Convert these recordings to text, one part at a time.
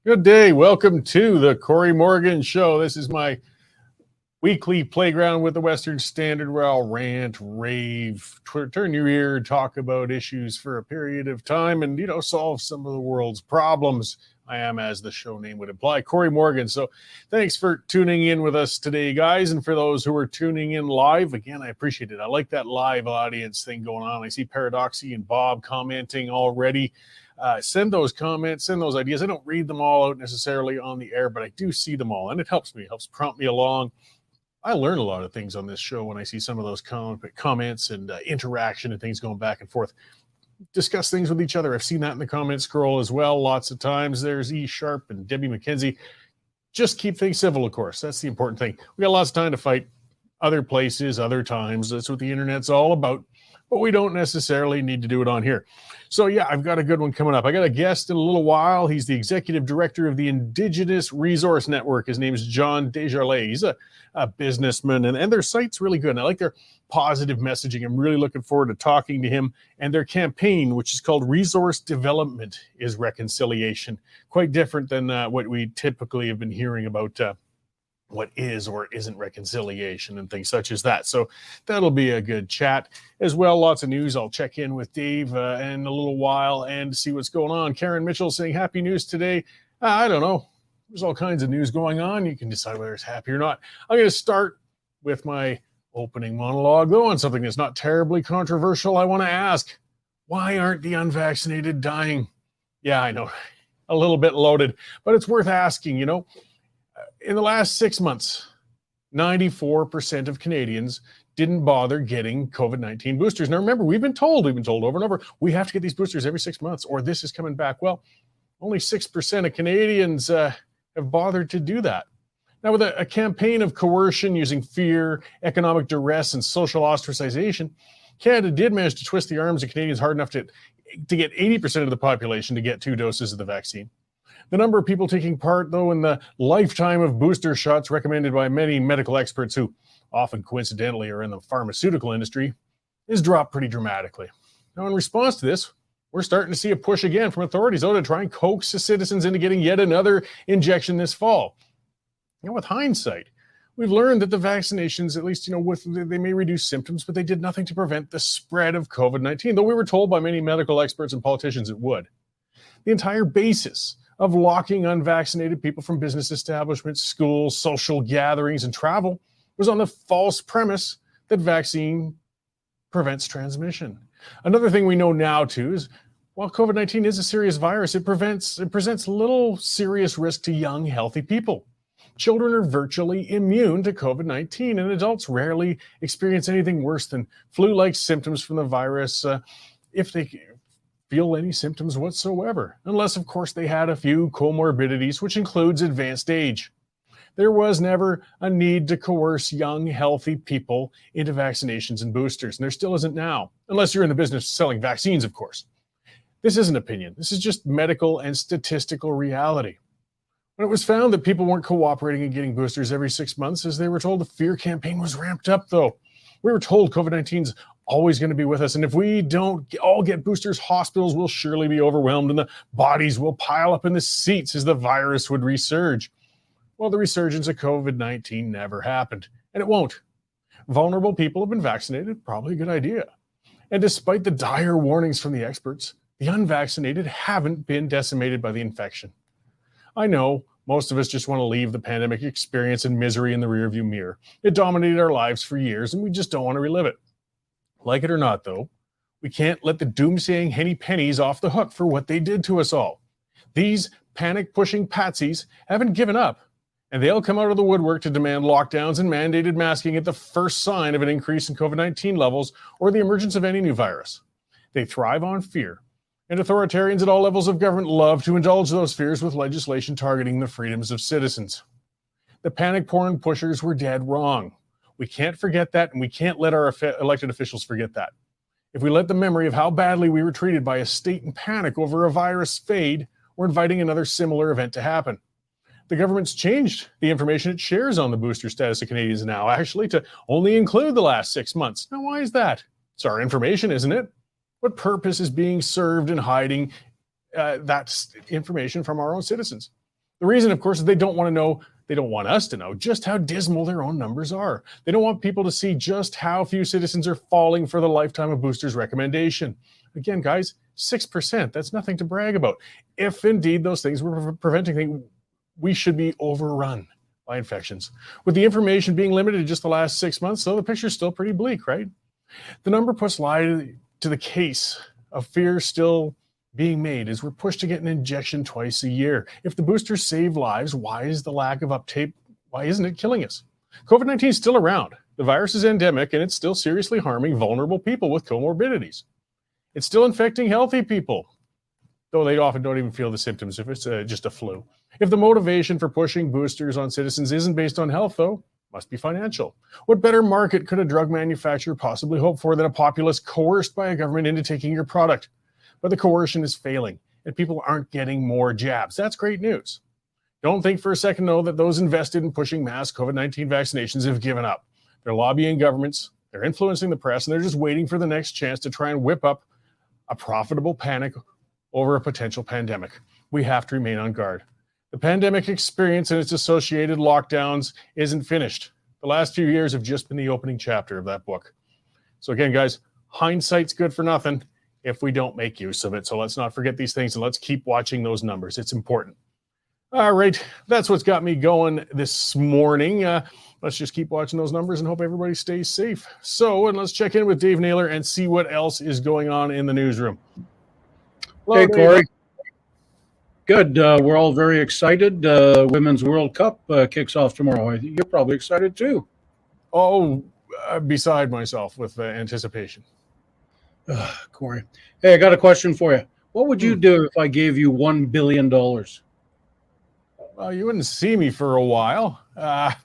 Good day. Welcome to the Cory Morgan Show. This is my weekly playground with the Western Standard where I'll rant, rave, turn your ear, talk about issues for a period of time and, solve some of the world's problems. I am, as the show name would imply, Cory Morgan. So thanks for tuning in with us today, guys. And for those who are tuning in live, again, I appreciate it. I like that live audience thing going on. I see Paradoxy and Bob commenting already. Send those comments, send those ideas. I don't read them all out necessarily on the air, but I do see them all. And it helps me, helps prompt me along. I learn a lot of things on this show when I see some of those comments and interaction and things going back and forth. Discuss things with each other. I've seen that in the comment scroll as well. Lots of times there's E Sharp and Debbie McKenzie. Just keep things civil, of course. That's the important thing. We got lots of time to fight other places, other times. That's what the internet's all about. But we don't necessarily need to do it on here. So yeah, I've got a good one coming up. I got a guest in a little while. He's the executive director of the Indigenous Resource Network. His name is John Desjarlais. He's a businessman, and their site's really good. And I like their positive messaging. I'm really looking forward to talking to him. And their campaign, which is called Resource Development is Reconciliation. Quite different than what we typically have been hearing about what is or isn't reconciliation and things such as that. So that'll be a good chat as well. Lots of news. I'll check in with Dave in a little while and see what's going on. Karen Mitchell saying happy news today. I don't know. There's all kinds of news going on. You can decide whether it's happy or not. I'm going to start with my opening monologue, though, on something that's not terribly controversial. I want to ask, why aren't the unvaccinated dying? Yeah, I know, a little bit loaded, but it's worth asking, In the last 6 months, 94% of Canadians didn't bother getting COVID-19 boosters. Now, remember, we've been told over and over, we have to get these boosters every 6 months or this is coming back. Well, only 6% of Canadians have bothered to do that. Now, with a campaign of coercion using fear, economic duress, and social ostracization, Canada did manage to twist the arms of Canadians hard enough to get 80% of the population to get 2 doses of the vaccine. The number of people taking part, though, in the lifetime of booster shots recommended by many medical experts who often coincidentally are in the pharmaceutical industry is dropped pretty dramatically. Now, in response to this, we're starting to see a push again from authorities to try and coax the citizens into getting yet another injection this fall. With hindsight, we've learned that the vaccinations, at least, they may reduce symptoms, but they did nothing to prevent the spread of COVID-19, though we were told by many medical experts and politicians it would. The entire basis of locking unvaccinated people from business establishments, schools, social gatherings, and travel was on the false premise that vaccine prevents transmission. Another thing we know now, too, is while COVID-19 is a serious virus, it presents little serious risk to young, healthy people. Children are virtually immune to COVID-19, and adults rarely experience anything worse than flu-like symptoms from the virus if they feel any symptoms whatsoever, unless, of course, they had a few comorbidities, which includes advanced age. There was never a need to coerce young, healthy people into vaccinations and boosters, and there still isn't now, unless you're in the business of selling vaccines, of course. This isn't opinion. This is just medical and statistical reality. When it was found that people weren't cooperating and getting boosters every 6 months, as they were told, the fear campaign was ramped up, though. We were told COVID-19's always going to be with us, and if we don't all get boosters, hospitals will surely be overwhelmed, and the bodies will pile up in the seats as the virus would resurge. Well, the resurgence of COVID-19 never happened, and it won't. Vulnerable people have been vaccinated, probably a good idea. And despite the dire warnings from the experts, the unvaccinated haven't been decimated by the infection. I know most of us just want to leave the pandemic experience and misery in the rearview mirror. It dominated our lives for years, and we just don't want to relive it. Like it or not, though, we can't let the doomsaying henny pennies off the hook for what they did to us all. These panic-pushing patsies haven't given up, and they'll come out of the woodwork to demand lockdowns and mandated masking at the first sign of an increase in COVID-19 levels or the emergence of any new virus. They thrive on fear, and authoritarians at all levels of government love to indulge those fears with legislation targeting the freedoms of citizens. The panic porn pushers were dead wrong. We can't forget that, and we can't let our elected officials forget that. If we let the memory of how badly we were treated by a state in panic over a virus fade, we're inviting another similar event to happen. The government's changed the information it shares on the booster status of Canadians now, actually, to only include the last 6 months. Now, why is that? It's our information, isn't it? What purpose is being served in hiding that information from our own citizens? The reason, of course, is they don't want to know, they don't want us to know just how dismal their own numbers are. They don't want people to see just how few citizens are falling for the lifetime of boosters recommendation. Again, guys, 6%, that's nothing to brag about. If indeed those things were preventing things, we should be overrun by infections. With the information being limited to just the last 6 months, though, the picture's still pretty bleak, right? The number puts lie to the case of fear still being made as we're pushed to get an injection twice a year. If the boosters save lives, why is the lack of uptake, why isn't it killing us? COVID-19 is still around. The virus is endemic and it's still seriously harming vulnerable people with comorbidities. It's still infecting healthy people, though they often don't even feel the symptoms if it's just a flu. If the motivation for pushing boosters on citizens isn't based on health, though, must be financial. What better market could a drug manufacturer possibly hope for than a populace coerced by a government into taking your product? But the coercion is failing, and people aren't getting more jabs. That's great news. Don't think for a second, though, that those invested in pushing mass COVID-19 vaccinations have given up. They're lobbying governments, they're influencing the press, and they're just waiting for the next chance to try and whip up a profitable panic over a potential pandemic. We have to remain on guard. The pandemic experience and its associated lockdowns isn't finished. The last few years have just been the opening chapter of that book. So again, guys, hindsight's good for nothing if we don't make use of it. So let's not forget these things and let's keep watching those numbers. It's important. All right, that's what's got me going this morning. Let's just keep watching those numbers and hope everybody stays safe. So, and let's check in with Dave Naylor and see what else is going on in the newsroom. Hello, hey, Cory. Good. We're all very excited. Women's World Cup kicks off tomorrow. You're probably excited too. Oh, beside myself with anticipation. Cory. Hey, I got a question for you. What would you do if I gave you $1 billion? Well, you wouldn't see me for a while. I'd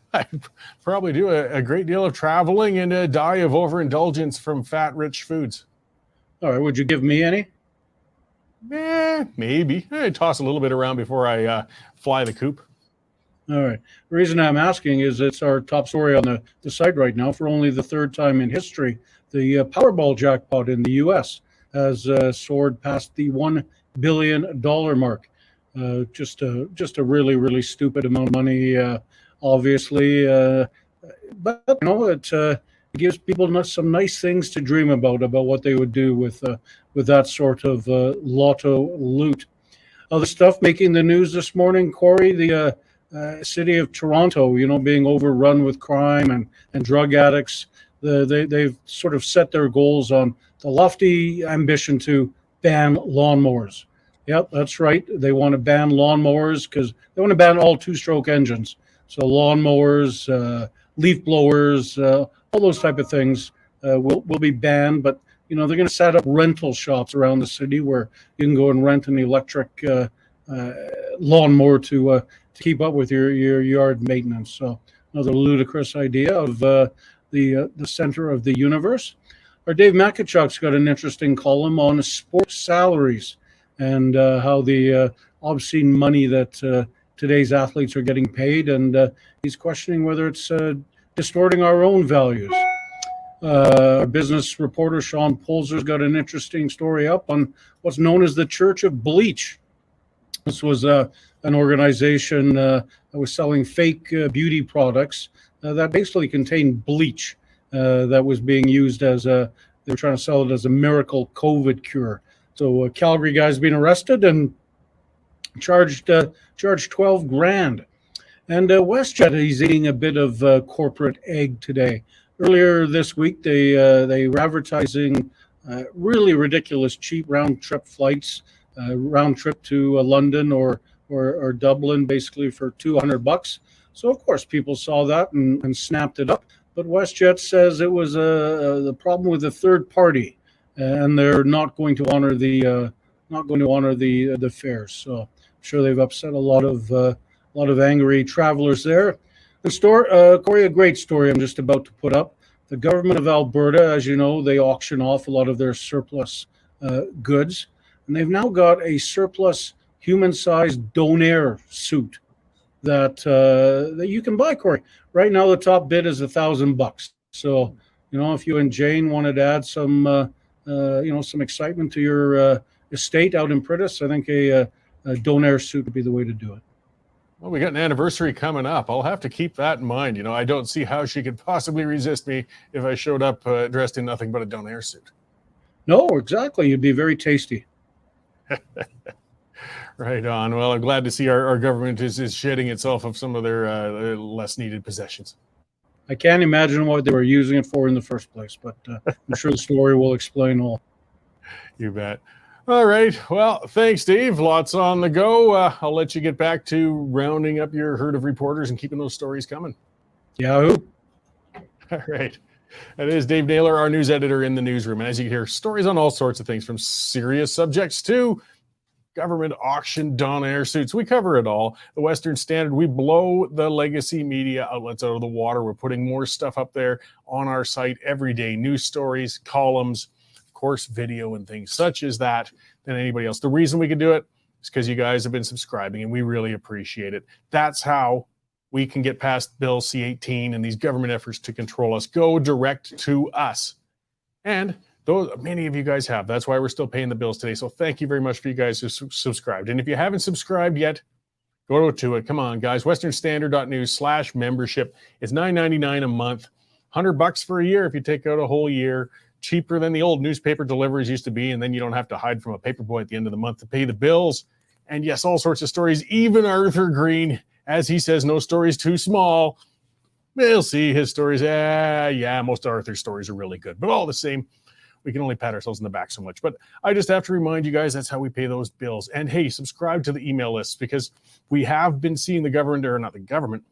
probably do a great deal of traveling and die of overindulgence from fat-rich foods. All right. Would you give me any? Maybe. I'd toss a little bit around before I fly the coop. All right. The reason I'm asking is it's our top story on the site right now. For only the third time in history, the Powerball jackpot in the U.S. has soared past the $1 billion mark. Just a really, really stupid amount of money, obviously. But, you know, it gives people some nice things to dream about what they would do with that sort of lotto loot. Other stuff making the news this morning, Cory, the city of Toronto, you know, being overrun with crime and drug addicts. They've sort of set their goals on the lofty ambition to ban lawnmowers. Yep, that's right. They want to ban lawnmowers because they want to ban all two-stroke engines. So lawnmowers, leaf blowers, all those type of things will be banned. But, you know, they're going to set up rental shops around the city where you can go and rent an electric lawnmower to keep up with your yard maintenance. So another ludicrous idea of the center of the universe. Our Dave Makachuk's got an interesting column on sports salaries and how the obscene money that today's athletes are getting paid. And he's questioning whether it's distorting our own values. Our business reporter, Sean Polzer's got an interesting story up on what's known as the Church of Bleach. This was an organization that was selling fake beauty products that basically contained bleach that was being used as they were trying to sell it as a miracle COVID cure. So a Calgary guy's been arrested and charged $12,000. And WestJet is eating a bit of corporate egg today. Earlier this week, they were advertising really ridiculous cheap round trip flights, round trip to London or Dublin, basically for $200. So of course people saw that and snapped it up. But WestJet says it was the problem with a third party, and they're not going to honor the fares. So I'm sure they've upset a lot of angry travelers there. The Cory, a great story I'm just about to put up. The government of Alberta, as you know, they auction off a lot of their surplus goods, and they've now got a surplus human-sized Donair suit that you can buy, Cory. Right now, the top bid is $1,000. So, you know, if you and Jane wanted to add some excitement to your estate out in Pritis, I think a Donair suit would be the way to do it. Well, we got an anniversary coming up. I'll have to keep that in mind. You know, I don't see how she could possibly resist me if I showed up dressed in nothing but a Donair suit. No, exactly. You'd be very tasty. Right on. Well, I'm glad to see our government is shedding itself of some of their less needed possessions. I can't imagine what they were using it for in the first place, but I'm sure the story will explain all. You bet. All right. Well, thanks, Dave. Lots on the go. I'll let you get back to rounding up your herd of reporters and keeping those stories coming. Yahoo. All right. That is Dave Naylor, our news editor in the newsroom. And as you hear, stories on all sorts of things, from serious subjects to government auction Donair suits. We cover it all. The Western Standard, we blow the legacy media outlets out of the water. We're putting more stuff up there on our site every day. News stories, columns, of course, video and things such as that than anybody else. The reason we can do it is because you guys have been subscribing, and we really appreciate it. That's how we can get past Bill C-18 and these government efforts to control us. Go direct to us. And many of you guys have. That's why we're still paying the bills today. So thank you very much for you guys who subscribed. And if you haven't subscribed yet, go to it. Come on, guys. westernstandard.news/membership. It's $9.99 a month, $100 for a year if you take out a whole year. Cheaper than the old newspaper deliveries used to be. And then you don't have to hide from a paperboy at the end of the month to pay the bills. And yes, all sorts of stories. Even Arthur Green, as he says, no story's too small. We'll see his stories. Yeah, most of Arthur's stories are really good. But all the same, we can only pat ourselves in the back so much. But I just have to remind you guys, that's how we pay those bills. And hey, subscribe to the email list, because we have been seeing the government, or not the government,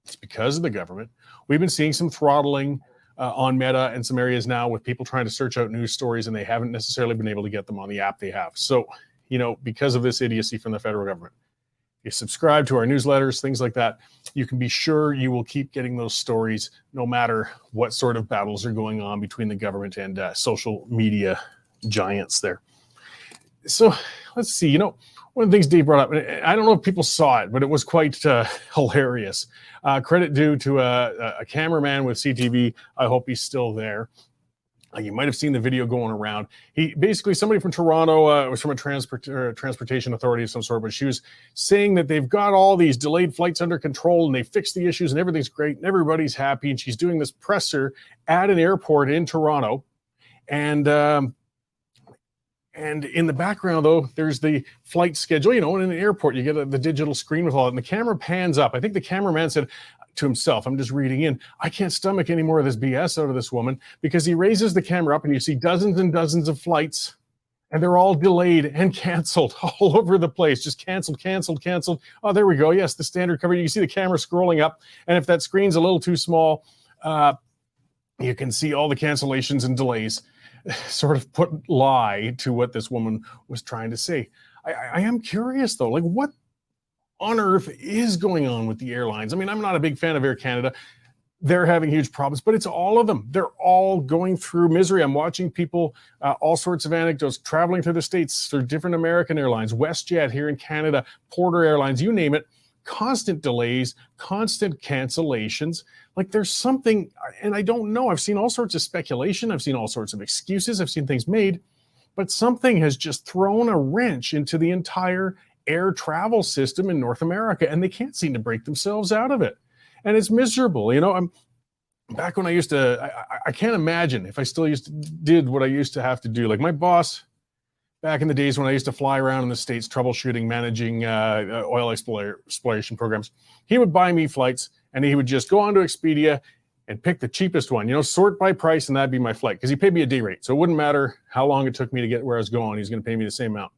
it's because of the government. We've been seeing some throttling on Meta and some areas now with people trying to search out news stories, and they haven't necessarily been able to get them on the app they have. So, you know, because of this idiocy from the federal government, you subscribe to our newsletters, things like that, you can be sure you will keep getting those stories no matter what sort of battles are going on between the government and social media giants there. So let's see, you know, one of the things Dave brought up, and I don't know if people saw it, but it was quite hilarious. Credit due to a cameraman with CTV. I hope he's still there. You might have seen the video going around. He basically, somebody from Toronto, it was from a transportation authority of some sort, but she was saying that they've got all these delayed flights under control and they fixed the issues and everything's great and everybody's happy. And she's doing this presser at an airport in Toronto. And in the background, though, there's the flight schedule. You know, in an airport, you get the digital screen with all that, and the camera pans up. I think the cameraman said to himself, I'm just reading in, I can't stomach any more of this BS out of this woman, because he raises the camera up and you see dozens and dozens of flights, and they're all delayed and canceled all over the place. Just canceled. Oh, there we go. Yes, the standard cover. You can see the camera scrolling up, and if that screen's a little too small, you can see all the cancellations and delays sort of put lie to what this woman was trying to say. I am curious, though, like, what on earth is going on with the airlines? I mean, I'm not a big fan of Air Canada. They're having huge problems, but it's all of them. They're all going through misery. I'm watching people, all sorts of anecdotes, traveling through the States through different American airlines, WestJet here in Canada, Porter Airlines, you name it. Constant delays, constant cancellations. Like, there's something, and I don't know. I've seen all sorts of speculation. I've seen all sorts of excuses. I've seen things made, but something has just thrown a wrench into the entire air travel system in North America, and they can't seem to break themselves out of it. And it's miserable. You know, I'm back when I used to, I can't imagine if I still did what I used to have to do. Like, my boss back in the days when I used to fly around in the States, troubleshooting, managing oil exploration programs, he would buy me flights, and he would just go on to Expedia and pick the cheapest one, you know, sort by price, and that'd be my flight, because he paid me a day rate. So it wouldn't matter how long it took me to get where I was going. He's going to pay me the same amount.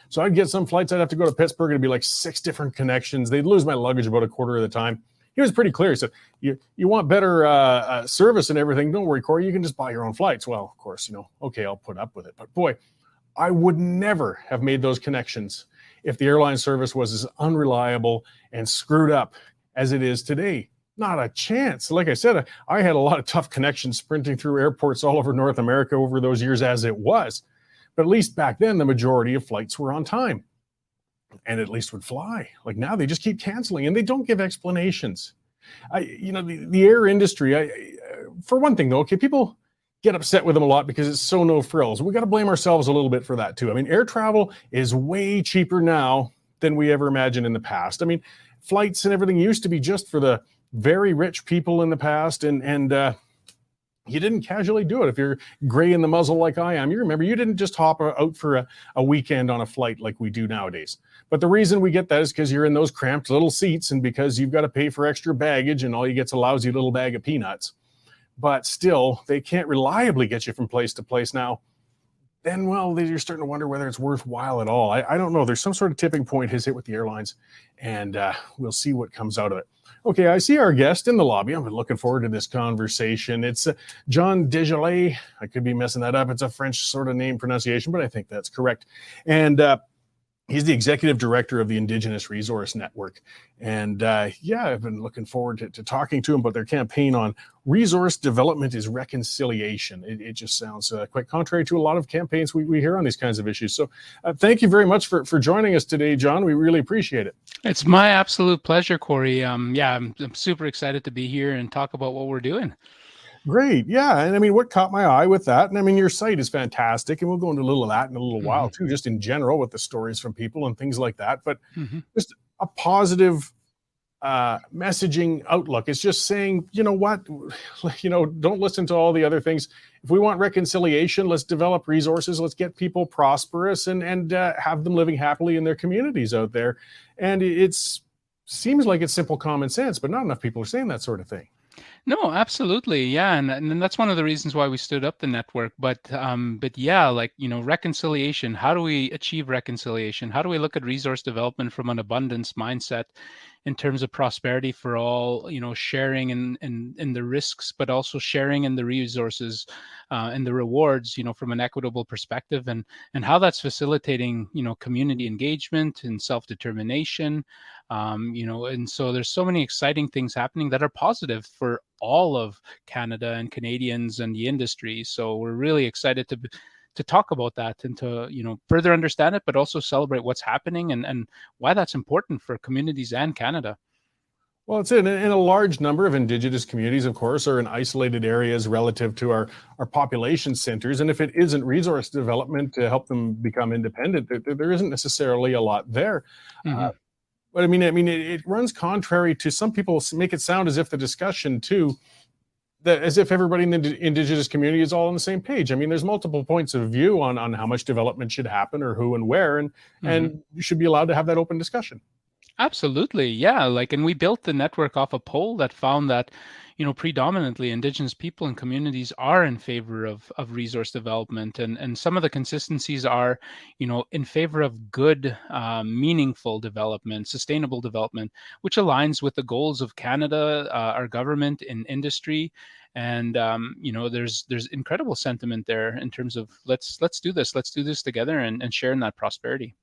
So I'd get some flights, I'd have to go to Pittsburgh, it'd be like 6 different connections. They'd lose my luggage about a quarter of the time. He was pretty clear. He said, you want better service and everything, don't worry, Cory, you can just buy your own flights. Well, of course, you know, okay, I'll put up with it. But boy, I would never have made those connections if the airline service was as unreliable and screwed up as it is today. Not a chance. Like I said, I had a lot of tough connections sprinting through airports all over North America over those years as it was. But at least back then, the majority of flights were on time and at least would fly. Like, now they just keep canceling, and they don't give explanations. The air industry, for one thing, though, okay, people get upset with them a lot because it's so no frills. We got to blame ourselves a little bit for that, too. I mean, air travel is way cheaper now than we ever imagined in the past. I mean, flights and everything used to be just for the very rich people in the past, and you didn't casually do it. If you're gray in the muzzle like I am, you remember you didn't just hop out for a weekend on a flight like we do nowadays. But the reason we get that is because you're in those cramped little seats, and because you've got to pay for extra baggage, and all you get's a lousy little bag of peanuts. But still, they can't reliably get you from place to place now. Then, well, you're starting to wonder whether it's worthwhile at all. I don't know. There's some sort of tipping point has hit with the airlines, and we'll see what comes out of it. Okay, I see our guest in the lobby. I'm looking forward to this conversation. It's John Desjarlais. I could be messing that up. It's a French sort of name pronunciation, but I think that's correct. And he's the executive director of the Indigenous Resource Network. And I've been looking forward to talking to him about their campaign on resource development is reconciliation. It just sounds quite contrary to a lot of campaigns we hear on these kinds of issues. So thank you very much for joining us today, John. We really appreciate it. It's my absolute pleasure, Cory. I'm super excited to be here and talk about what we're doing. Great. Yeah. And I mean, what caught my eye with that, and I mean, your site is fantastic, and we'll go into a little of that in a little while too, just in general with the stories from people and things like that. But just a positive messaging outlook. It's just saying, you know what, don't listen to all the other things. If we want reconciliation, let's develop resources. Let's get people prosperous and have them living happily in their communities out there. And it seems like it's simple common sense, but not enough people are saying that sort of thing. No, absolutely. Yeah. And that's one of the reasons why we stood up the network. But yeah, reconciliation. How do we achieve reconciliation? How do we look at resource development from an abundance mindset in terms of prosperity for all, sharing in the risks, but also sharing in the resources and the rewards, from an equitable perspective, and how that's facilitating, community engagement and self-determination. And so there's so many exciting things happening that are positive for all of Canada and Canadians and the industry. So we're really excited to talk about that and to, further understand it, but also celebrate what's happening and why that's important for communities and Canada. Well, it's in a large number of Indigenous communities, of course, are in isolated areas relative to our population centers. And if it isn't resource development to help them become independent, there isn't necessarily a lot there. But I mean, it runs contrary to some people make it sound as if the discussion too, as if everybody in the Indigenous community is all on the same page. I mean, there's multiple points of view on how much development should happen or who and where, and you should be allowed to have that open discussion. Absolutely. Yeah. And we built the network off a poll that found that, predominantly Indigenous people and communities are in favor of resource development. And some of the consistencies are, in favor of good, meaningful development, sustainable development, which aligns with the goals of Canada, our government and industry. And, there's incredible sentiment there in terms of let's do this together and share in that prosperity.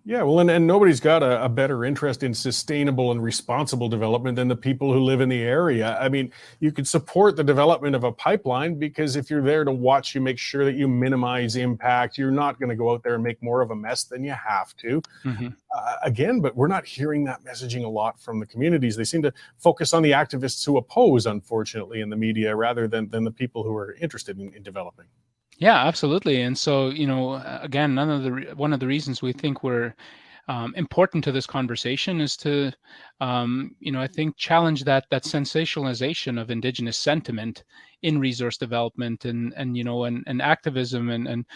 Yeah, well, and nobody's got a better interest in sustainable and responsible development than the people who live in the area. I mean, you could support the development of a pipeline because if you're there to watch you make sure that you minimize impact, you're not going to go out there and make more of a mess than you have to. Again, but we're not hearing that messaging a lot from the communities. They seem to focus on the activists who oppose, unfortunately, in the media rather than the people who are interested in developing. Yeah, absolutely. And so, again, one of the reasons we think we're important to this conversation is to, I think challenge that sensationalization of Indigenous sentiment in resource development and activism and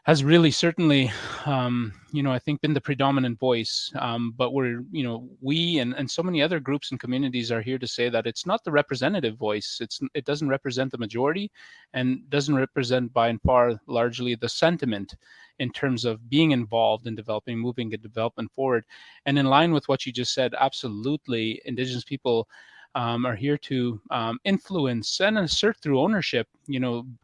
has really certainly, I think been the predominant voice. But we and so many other groups and communities are here to say that it's not the representative voice. It doesn't represent the majority and doesn't represent by and far largely the sentiment in terms of being involved in moving the development forward. And in line with what you just said, absolutely, Indigenous people are here to influence and assert through ownership,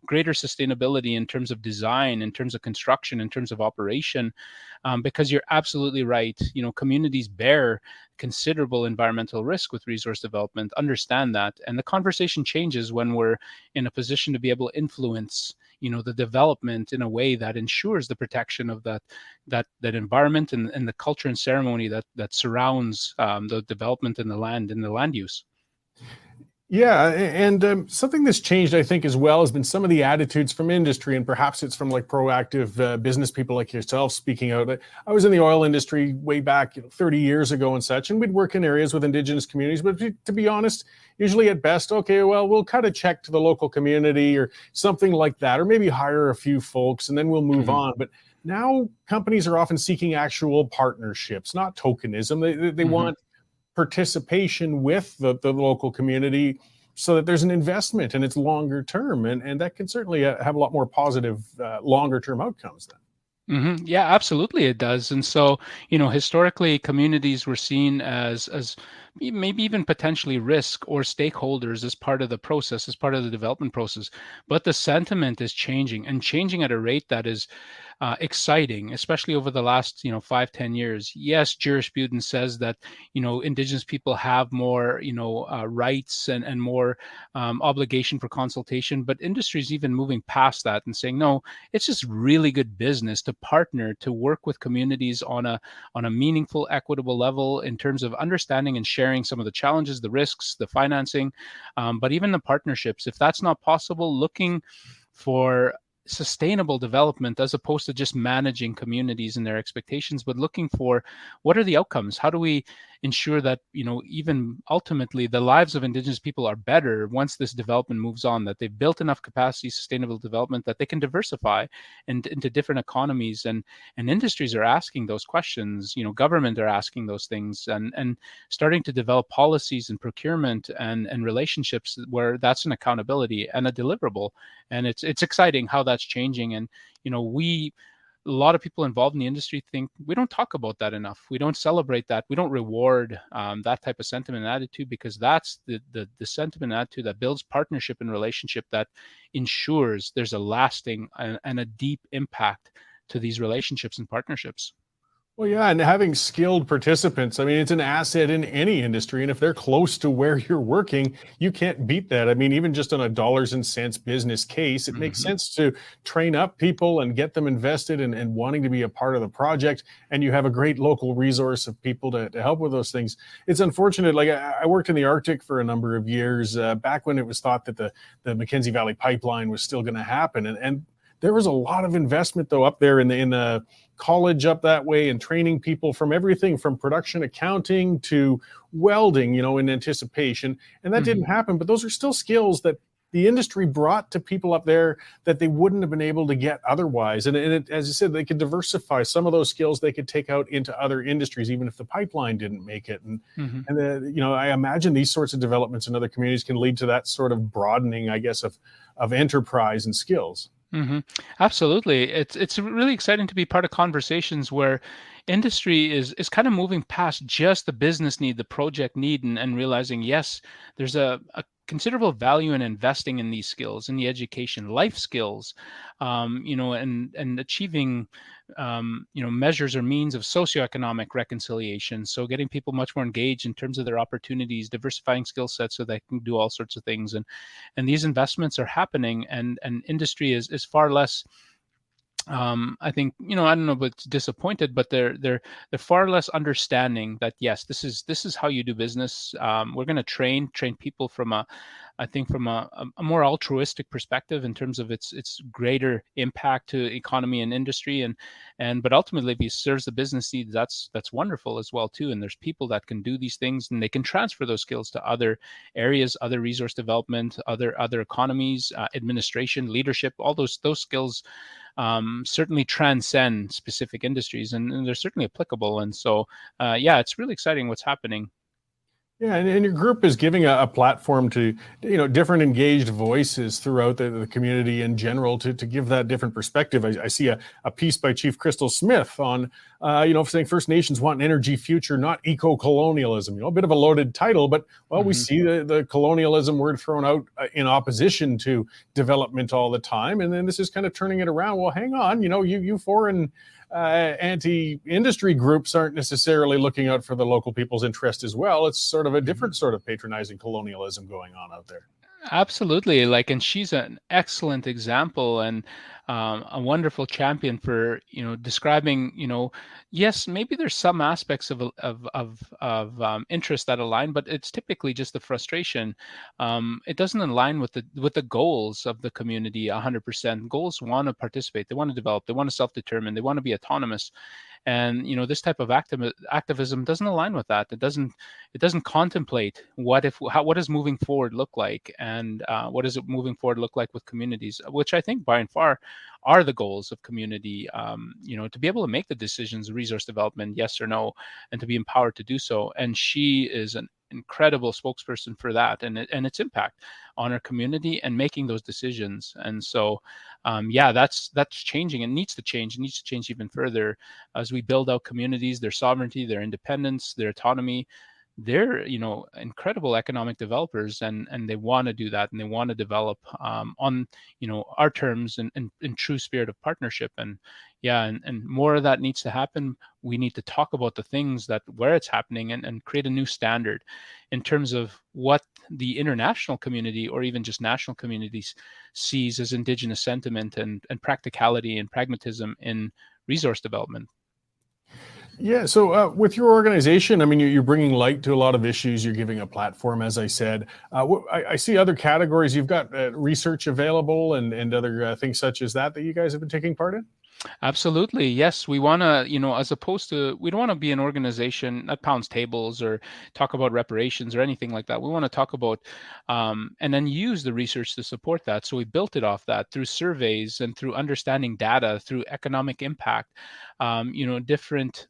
greater sustainability in terms of design, in terms of construction, in terms of operation, because you're absolutely right. Communities bear considerable environmental risk with resource development, understand that. And the conversation changes when we're in a position to be able to influence the development in a way that ensures the protection of that environment and the culture and ceremony that surrounds the development in the land and the land use. Yeah, and something that's changed, I think, as well, has been some of the attitudes from industry, and perhaps it's from like proactive business people like yourself speaking out. I was in the oil industry way back, 30 years ago and such, and we'd work in areas with Indigenous communities. But to be honest, usually at best, okay, well, we'll cut a check to the local community or something like that, or maybe hire a few folks, and then we'll move on. But now companies are often seeking actual partnerships, not tokenism. They want participation with the local community so that there's an investment and it's longer term. And that can certainly have a lot more positive longer term outcomes then. Yeah, absolutely, it does. And so, historically, communities were seen as maybe even potentially risk or stakeholders as part of the process, as part of the development process. But the sentiment is changing and changing at a rate that is exciting, especially over the last 5-10 years. Yes, jurisprudence says that Indigenous people have more rights and more obligation for consultation, but industry is even moving past that and saying no, it's just really good business to partner, to work with communities on a meaningful, equitable level in terms of understanding and sharing some of the challenges, the risks, the financing, but even the partnerships. If that's not possible, looking for sustainable development as opposed to just managing communities and their expectations, but looking for what are the outcomes? How do we ensure that even ultimately the lives of Indigenous people are better once this development moves on, that they've built enough capacity, sustainable development, that they can diversify into different economies, and industries are asking those questions, government are asking those things, and starting to develop policies and procurement and relationships where that's an accountability and a deliverable. And it's exciting how that's changing. And a lot of people involved in the industry think we don't talk about that enough. We don't celebrate that. We don't reward that type of sentiment and attitude, because that's the sentiment and attitude that builds partnership and relationship, that ensures there's a lasting and a deep impact to these relationships and partnerships. Well, yeah, and having skilled participants, I mean, it's an asset in any industry. And if they're close to where you're working, you can't beat that. I mean, even just on a dollars and cents business case, it makes sense to train up people and get them invested and wanting to be a part of the project. And you have a great local resource of people to help with those things. It's unfortunate. Like I worked in the Arctic for a number of years back when it was thought that the Mackenzie Valley pipeline was still going to happen. And there was a lot of investment, though, up there in the college up that way, and training people from everything from production accounting to welding, in anticipation. And that didn't happen. But those are still skills that the industry brought to people up there that they wouldn't have been able to get otherwise. And as I said, they could diversify some of those skills they could take out into other industries, even if the pipeline didn't make it. And I imagine these sorts of developments in other communities can lead to that sort of broadening, I guess, of enterprise and skills. Absolutely. It's really exciting to be part of conversations where industry is kind of moving past just the business need, the project need, and realizing, yes, there's a considerable value in investing in these skills, in the education, life skills, and achieving, measures or means of socioeconomic reconciliation. So getting people much more engaged in terms of their opportunities, diversifying skill sets so they can do all sorts of things. And these investments are happening, and industry is far less, I think, I don't know, but disappointed, but they're far less understanding that, yes, this is how you do business. We're going to train people from a more altruistic perspective in terms of its greater impact to economy and industry, but ultimately, if it serves the business needs, that's wonderful as well too. And there's people that can do these things, and they can transfer those skills to other areas, other resource development, other economies, administration, leadership. All those skills certainly transcend specific industries, and they're certainly applicable. And so, it's really exciting what's happening. Yeah, and your group is giving a platform to different engaged voices throughout the community in general to give that different perspective. I see a piece by Chief Crystal Smith on saying First Nations want an energy future, not eco-colonialism. A bit of a loaded title, but we see the colonialism word thrown out in opposition to development all the time, and then this is kind of turning it around. Well, hang on, you foreign anti-industry groups aren't necessarily looking out for the local people's interest as well. It's sort of a different sort of patronizing colonialism going on out there. Absolutely. Like, and she's an excellent example and a wonderful champion for, describing, yes, maybe there's some aspects of interest that align, but it's typically just the frustration. It doesn't align with the goals of the community 100%. Goals want to participate, they want to develop, they want to self-determine, they want to be autonomous. And this type of activism doesn't align with that. It doesn't contemplate what does moving forward look like, and what does it moving forward look like with communities, which I think by and far are the goals of community. To be able to make the decisions, resource development, yes or no, and to be empowered to do so. And she is an incredible spokesperson for that, and its impact on our community and making those decisions. And so yeah, that's changing. It needs to change. It needs to change even further as we build out communities, their sovereignty, their independence, their autonomy. They're incredible economic developers, and they want to do that, and they want to develop on our terms and in true spirit of partnership. And yeah, and more of that needs to happen. We need to talk about the things that where it's happening, and create a new standard in terms of what the international community or even just national communities sees as Indigenous sentiment and practicality and pragmatism in resource development. Yeah. So with your organization, I mean, you're bringing light to a lot of issues. You're giving a platform, as I said. I see other categories. You've got research available and other things such as that you guys have been taking part in. Absolutely. Yes. We want to, as opposed to, we don't want to be an organization that pounds tables or talk about reparations or anything like that. We want to talk about and then use the research to support that. So we built it off that through surveys and through understanding data, through economic impact, different,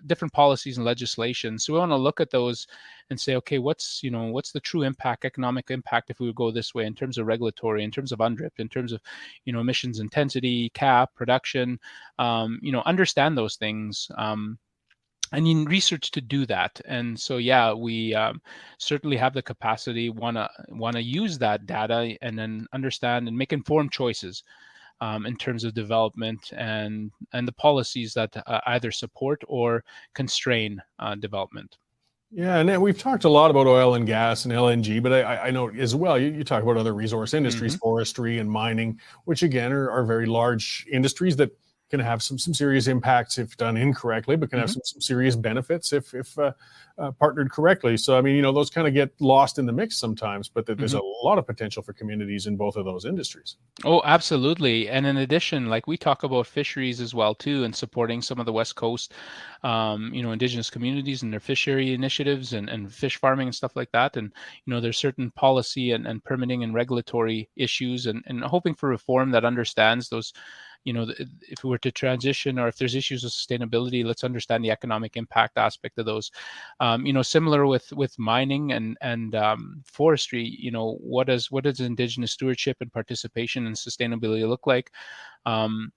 different policies and legislation. So we want to look at those and say, okay, what's the true impact, economic impact, if we would go this way in terms of regulatory, in terms of UNDRIP, in terms of, emissions intensity, cap, production, understand those things. And in research to do that. And so, yeah, we certainly have the capacity, want to use that data and then understand and make informed choices in terms of development and the policies that either support or constrain development. Yeah, and then we've talked a lot about oil and gas and LNG, but I know as well, you talk about other resource industries, forestry and mining, which again are very large industries that can have some serious impacts if done incorrectly, but can have some serious benefits if partnered correctly. So, I mean, those kind of get lost in the mix sometimes, but there's a lot of potential for communities in both of those industries. Oh, absolutely. And in addition, like we talk about fisheries as well too, and supporting some of the West Coast, Indigenous communities and their fishery initiatives and fish farming and stuff like that. And, there's certain policy and permitting and regulatory issues and hoping for reform that understands those. If we were to transition or if there's issues with sustainability, let's understand the economic impact aspect of those. Similar with mining and forestry, what does Indigenous stewardship and participation and sustainability look like? And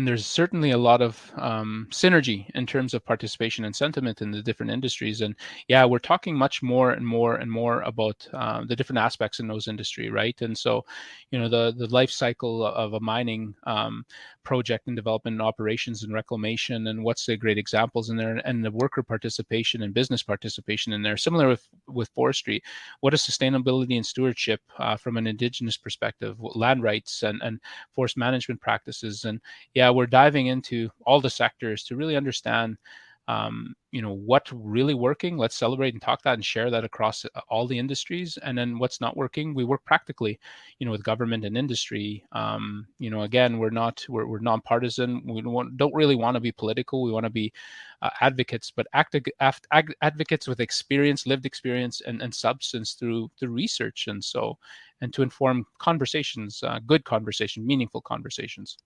there's certainly a lot of synergy in terms of participation and sentiment in the different industries. And yeah, we're talking much more and more and more about the different aspects in those industry, right? And so, the life cycle of a mining project and development and operations and reclamation, and what's the great examples in there, and the worker participation and business participation in there. Similar with forestry, what is sustainability and stewardship from an Indigenous perspective, land rights and forest management practices. And yeah, we're diving into all the sectors to really understand what's really working. Let's celebrate and talk that and share that across all the industries. And then what's not working, we work practically, with government and industry. Again, we're nonpartisan. We don't really want to be political. We want to be advocates, but advocates with experience, lived experience, and substance through research. And to inform conversations, good conversation, meaningful conversations.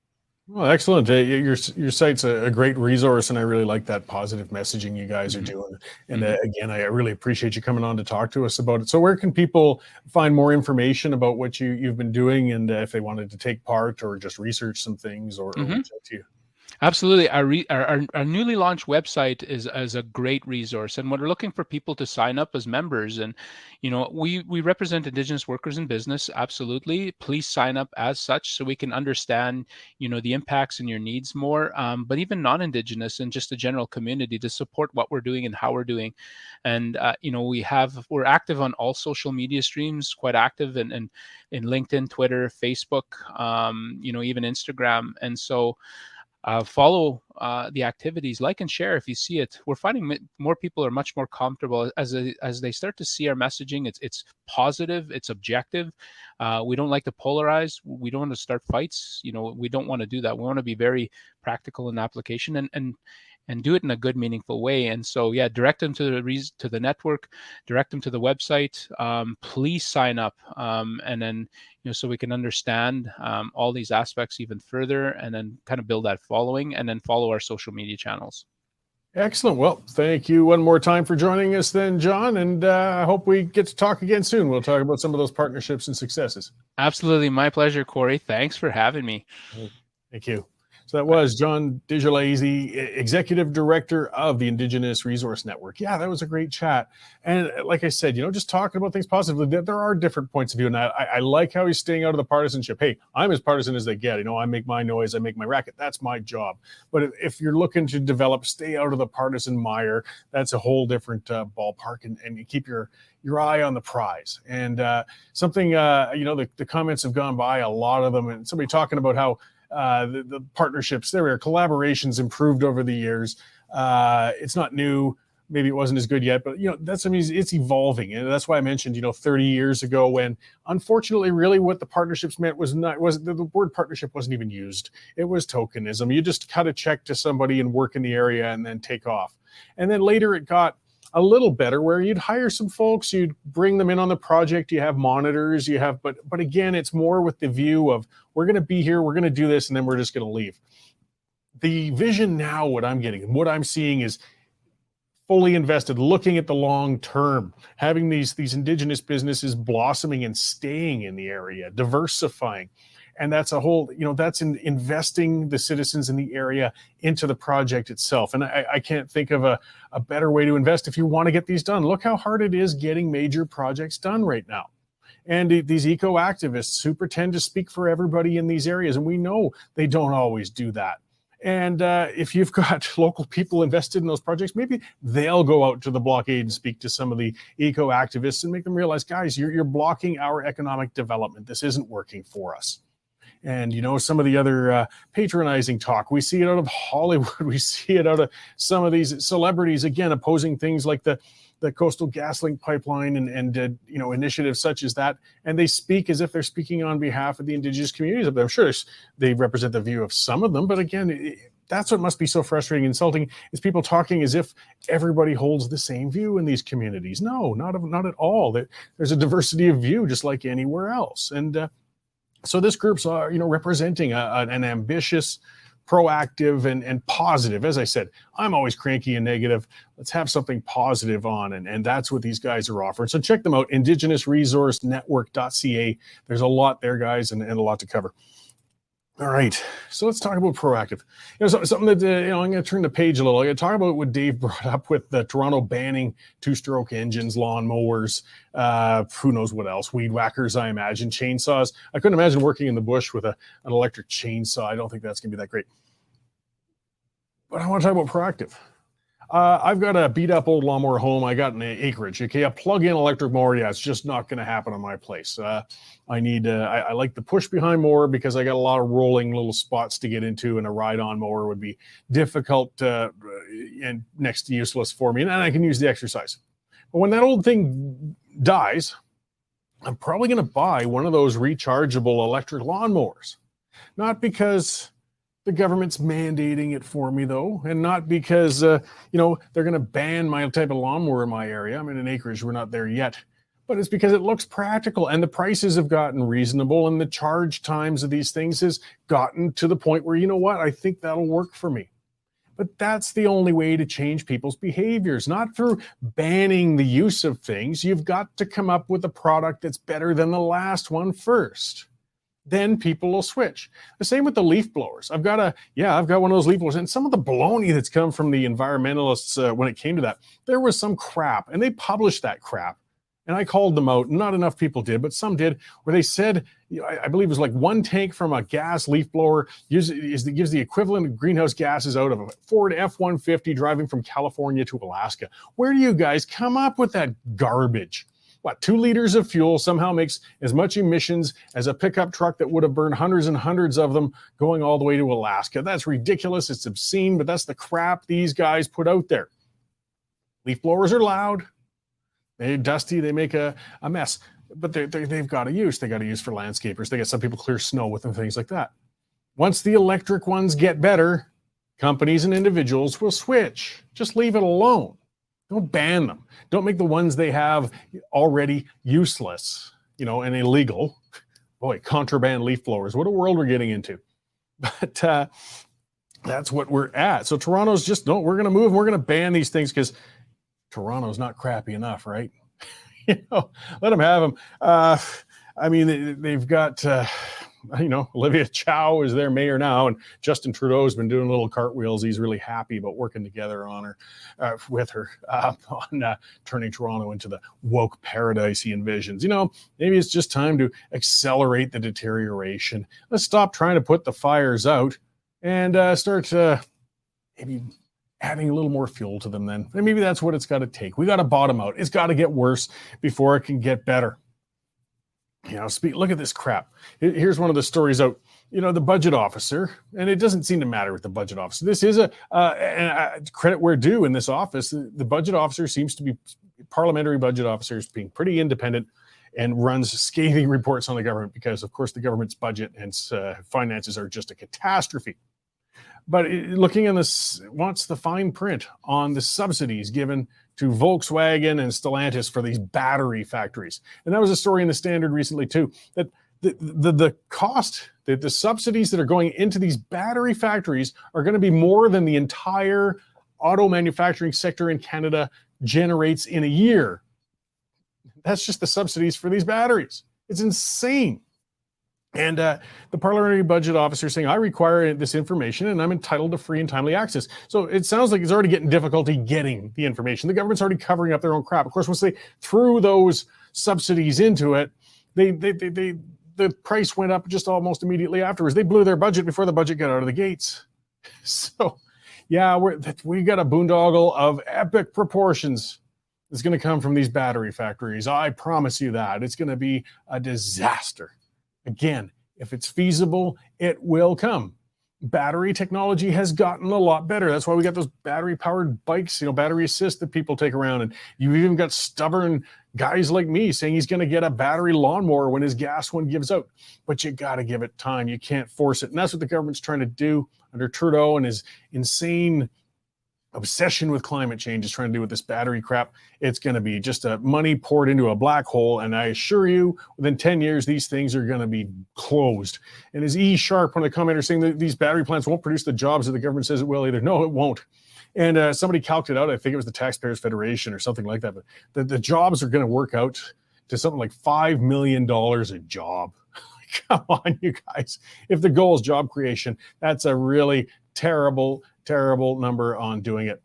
Well, excellent. Your site's a great resource, and I really like that positive messaging you guys are doing. And again, I really appreciate you coming on to talk to us about it. So where can people find more information about what you've been doing, and if they wanted to take part or just research some things or reach out to you? Absolutely. Our newly launched website is a great resource, and we're looking for people to sign up as members. And we represent Indigenous workers in business. Absolutely, please sign up as such so we can understand the impacts and your needs more. But even non-Indigenous and just the general community to support what we're doing and how we're doing. And we're active on all social media streams, quite active in LinkedIn, Twitter, Facebook, even Instagram, and so. Follow the activities, like and share if you see it. We're finding more people are much more comfortable as they start to see our messaging. It's positive, it's objective. We don't like to polarize. We don't want to start fights. We don't want to do that. We want to be very practical in application and do it in a good, meaningful way. And so, yeah, direct them to the network, direct them to the website. Please sign up, and then so we can understand all these aspects even further, and then kind of build that following, and then follow our social media channels. Excellent. Well, thank you one more time for joining us then, John, and I hope we get to talk again soon. We'll talk about some of those partnerships and successes. Absolutely. My pleasure, Cory. Thanks for having me. Thank you. So that was John Desjarlais, the Executive Director of the Indigenous Resource Network. Yeah, that was a great chat. And like I said, just talking about things positively, there are different points of view. And I like how he's staying out of the partisanship. Hey, I'm as partisan as they get. I make my noise, I make my racket. That's my job. But if you're looking to develop, stay out of the partisan mire. That's a whole different ballpark. And you keep your eye on the prize. And the comments have gone by, a lot of them. And somebody talking about how the partnerships, collaborations improved over the years. It's not new. Maybe it wasn't as good yet, but it's evolving. And that's why I mentioned, 30 years ago, when unfortunately, really what the partnerships meant was the word partnership wasn't even used. It was tokenism. You just cut a check to somebody and work in the area and then take off. And then later it got a little better, where you'd hire some folks, you'd bring them in on the project, you have monitors, but again, it's more with the view of, we're going to be here, we're going to do this, and then we're just going to leave. The vision now, what I'm getting and what I'm seeing is fully invested, looking at the long term, having these Indigenous businesses blossoming and staying in the area, diversifying. And that's a whole, that's investing the citizens in the area into the project itself. And I can't think of a better way to invest if you want to get these done. Look how hard it is getting major projects done right now. And these eco-activists who pretend to speak for everybody in these areas, and we know they don't always do that. And if you've got local people invested in those projects, maybe they'll go out to the blockade and speak to some of the eco-activists and make them realize, guys, you're blocking our economic development. This isn't working for us. And, some of the other patronizing talk, we see it out of Hollywood. We see it out of some of these celebrities, again, opposing things like the Coastal GasLink pipeline and initiatives such as that. And they speak as if they're speaking on behalf of the Indigenous communities. I'm sure they represent the view of some of them. But again, that's what must be so frustrating and insulting, is people talking as if everybody holds the same view in these communities. No, not at all. There's a diversity of view just like anywhere else. And so this group's representing an ambitious, proactive, and positive. As I said, I'm always cranky and negative. Let's have something positive on, and that's what these guys are offering. So check them out, indigenousresourcenetwork.ca. There's a lot there, guys, and a lot to cover. All right, so let's talk about proactive. Something that I'm going to turn the page a little. I'm going to talk about what Dave brought up with the Toronto banning two-stroke engines, lawnmowers, who knows what else, weed whackers, I imagine, chainsaws. I couldn't imagine working in the bush with an electric chainsaw. I don't think that's going to be that great. But I want to talk about proactive. I've got a beat up old lawnmower home. I got an acreage. Okay, a plug-in electric mower. Yeah, it's just not going to happen on my place. I like the push behind mower because I got a lot of rolling little spots to get into, and a ride-on mower would be difficult and next to useless for me. And I can use the exercise. But when that old thing dies, I'm probably going to buy one of those rechargeable electric lawnmowers. Not because the government's mandating it for me, though, and not because, they're going to ban my type of lawnmower in my area. I'm in an acreage. We're not there yet. But it's because it looks practical, and the prices have gotten reasonable, and the charge times of these things has gotten to the point where, I think that'll work for me. But that's the only way to change people's behaviors, not through banning the use of things. You've got to come up with a product that's better than the last one first. then people will switch. The same with the leaf blowers. I've got one of those leaf blowers, and some of the baloney that's come from the environmentalists when it came to that, there was some crap, and they published that crap. And I called them out. Not enough people did, but some did, where they said, I believe it was like one tank from a gas leaf blower gives the equivalent of greenhouse gases out of a Ford F-150 driving from California to Alaska. Where do you guys come up with that garbage? What, 2 liters of fuel somehow makes as much emissions as a pickup truck that would have burned hundreds and hundreds of them going all the way to Alaska? That's ridiculous. It's obscene, but that's the crap these guys put out there. Leaf blowers are loud. They're dusty. They make a mess. But they've got a use. They got to use for landscapers. They get some people clear snow with them, things like that. Once the electric ones get better, companies and individuals will switch. Just leave it alone. Don't ban them. Don't make the ones they have already useless, and illegal. Boy, contraband leaf blowers. What a world we're getting into. But that's what we're at. So Toronto's just, no, we're going to move. And we're going to ban these things because Toronto's not crappy enough, right? Let them have them. I mean, they've got, Olivia Chow is their mayor now, and Justin Trudeau's been doing little cartwheels. He's really happy about working together on her, with her, on turning Toronto into the woke paradise he envisions. Maybe it's just time to accelerate the deterioration. Let's stop trying to put the fires out and start maybe adding a little more fuel to them then. And maybe that's what it's got to take. We got to bottom out. It's got to get worse before it can get better. Look at this crap. Here's one of the stories out. The budget officer, and it doesn't seem to matter with the budget officer. This is credit where due in this office. The budget officer seems to be, parliamentary budget officers, being pretty independent and runs scathing reports on the government because, of course, the government's budget and finances are just a catastrophe. But looking in this, wants the fine print on the subsidies given to Volkswagen and Stellantis for these battery factories. And that was a story in the Standard recently too, that the cost, that the subsidies that are going into these battery factories are going to be more than the entire auto manufacturing sector in Canada generates in a year. That's just the subsidies for these batteries. It's insane. And the parliamentary budget officer saying, I require this information and I'm entitled to free and timely access. So it sounds like it's already getting difficulty getting the information. The government's already covering up their own crap. Of course, once they threw those subsidies into it, the price went up just almost immediately afterwards. They blew their budget before the budget got out of the gates. So, yeah, we got a boondoggle of epic proportions that's going to come from these battery factories. I promise you that. It's going to be a disaster. Again, if it's feasible, it will come. Battery technology has gotten a lot better. That's why we got those battery-powered bikes, battery assist that people take around. And you've even got stubborn guys like me saying he's going to get a battery lawnmower when his gas one gives out. But you got to give it time. You can't force it. And that's what the government's trying to do under Trudeau and his insane obsession with climate change is trying to do with this battery crap. It's going to be just money poured into a black hole. And I assure you, within 10 years, these things are going to be closed. And as E. Sharp, one of the commenters, saying that these battery plants won't produce the jobs that the government says it will either. No, it won't. And somebody calculated it out. I think it was the Taxpayers Federation or something like that. But the jobs are going to work out to something like $5 million a job. Come on, you guys. If the goal is job creation, that's a really terrible number on doing it.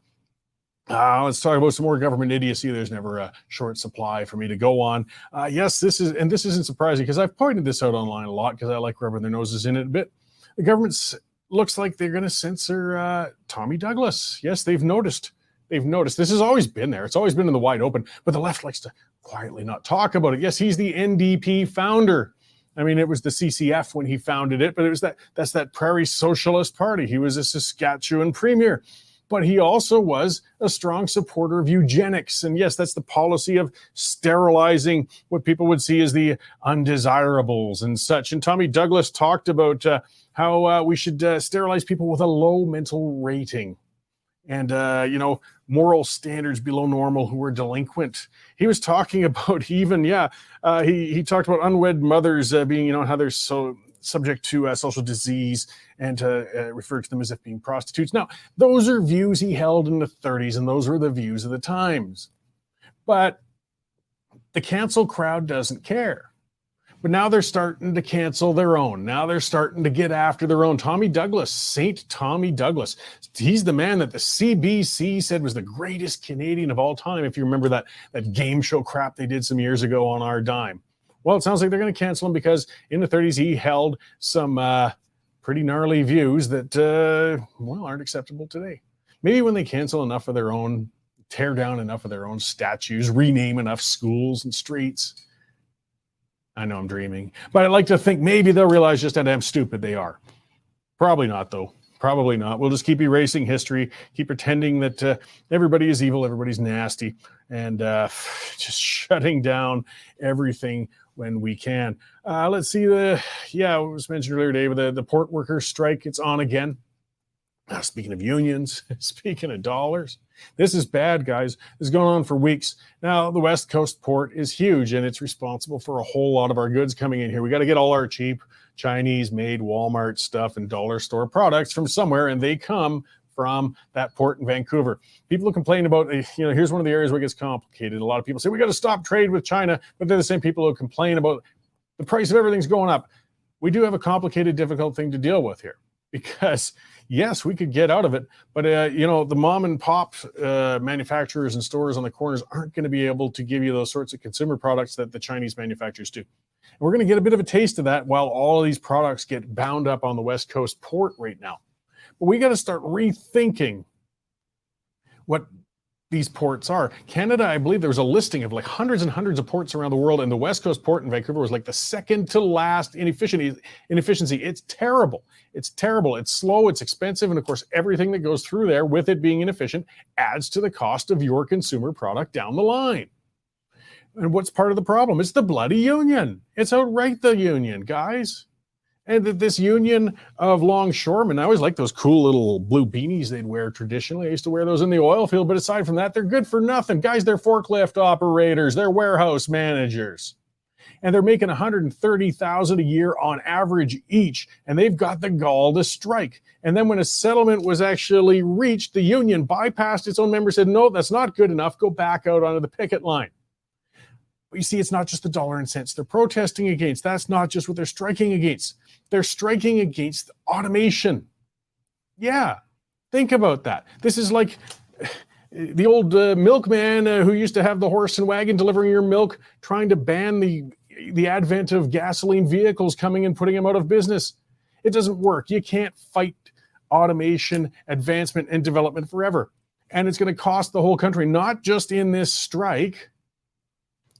Let's talk about some more government idiocy. There's never a short supply for me to go on. Yes, this isn't surprising because I've pointed this out online a lot because I like rubbing their noses in it a bit. The government looks like they're going to censor Tommy Douglas. Yes, they've noticed. This has always been there. It's always been in the wide open, but the left likes to quietly not talk about it. Yes, he's the NDP founder. I mean, it was the CCF when he founded it, but that's that Prairie Socialist Party. He was a Saskatchewan premier, but he also was a strong supporter of eugenics. And yes, that's the policy of sterilizing what people would see as the undesirables and such. And Tommy Douglas talked about how we should sterilize people with a low mental rating and, moral standards below normal who were delinquent. He was talking about he talked about unwed mothers being, how they're so subject to social disease and referred to them as if being prostitutes. Now, those are views he held in the 30s, and those were the views of the times. But the cancel crowd doesn't care. But now they're starting to cancel their own. Now they're starting to get after their own. Tommy Douglas, Saint Tommy Douglas. He's the man that the CBC said was the greatest Canadian of all time. If you remember that game show crap they did some years ago on our dime. Well, it sounds like they're going to cancel him because in the 30s he held some pretty gnarly views that, aren't acceptable today. Maybe when they cancel enough of their own, tear down enough of their own statues, rename enough schools and streets. I know I'm dreaming, but I'd like to think maybe they'll realize just how damn stupid they are. Probably not, though. Probably not. We'll just keep erasing history, keep pretending that everybody is evil, everybody's nasty, and just shutting down everything when we can. Let's see it was mentioned earlier today with the port workers strike. It's on again. Speaking of unions, speaking of dollars, this is bad, guys. This is going on for weeks. Now, the West Coast port is huge, and it's responsible for a whole lot of our goods coming in here. We got to get all our cheap Chinese-made Walmart stuff and dollar store products from somewhere, and they come from that port in Vancouver. People complain about, here's one of the areas where it gets complicated. A lot of people say, we got to stop trade with China, but they're the same people who complain about the price of everything's going up. We do have a complicated, difficult thing to deal with here because yes, we could get out of it, but the mom and pop manufacturers and stores on the corners aren't going to be able to give you those sorts of consumer products that the Chinese manufacturers do. And we're going to get a bit of a taste of that while all of these products get bound up on the West Coast port right now. But we got to start rethinking what these ports are. Canada, I believe there was a listing of like hundreds and hundreds of ports around the world, and the West Coast port in Vancouver was like the second to last in efficiency. It's terrible. It's terrible. It's slow. It's expensive. And of course, everything that goes through there with it being inefficient adds to the cost of your consumer product down the line. And what's part of the problem? It's the bloody union. It's outright the union, guys. And this union of longshoremen, I always like those cool little blue beanies they'd wear traditionally. I used to wear those in the oil field, but aside from that, they're good for nothing. Guys, they're forklift operators, they're warehouse managers. And they're making $130,000 a year on average each, and they've got the gall to strike. And then when a settlement was actually reached, the union bypassed its own members, said, no, that's not good enough, go back out onto the picket line. But you see, it's not just the dollar and cents they're protesting against. That's not just what they're striking against. They're striking against automation. Yeah, think about that. This is like the old milkman who used to have the horse and wagon delivering your milk, trying to ban the advent of gasoline vehicles coming and putting them out of business. It doesn't work. You can't fight automation, advancement, and development forever. And it's going to cost the whole country, not just in this strike,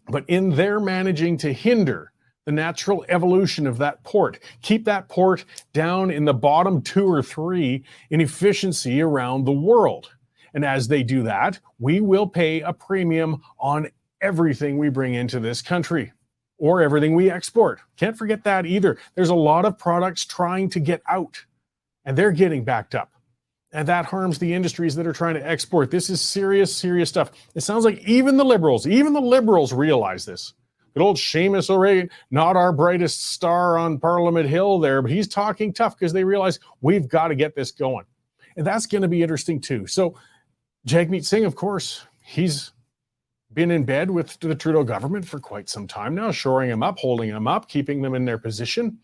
but in their managing to hinder the natural evolution of that port. Keep that port down in the bottom 2 or 3 in efficiency around the world. And as they do that, we will pay a premium on everything we bring into this country or everything we export. Can't forget that either. There's a lot of products trying to get out, and they're getting backed up. And that harms the industries that are trying to export. This is serious, serious stuff. It sounds like even the liberals realize this. Good old Seamus O'Regan, not our brightest star on Parliament Hill there, but he's talking tough because they realize we've got to get this going. And that's going to be interesting too. So Jagmeet Singh, of course, he's been in bed with the Trudeau government for quite some time now, shoring them up, holding them up, keeping them in their position.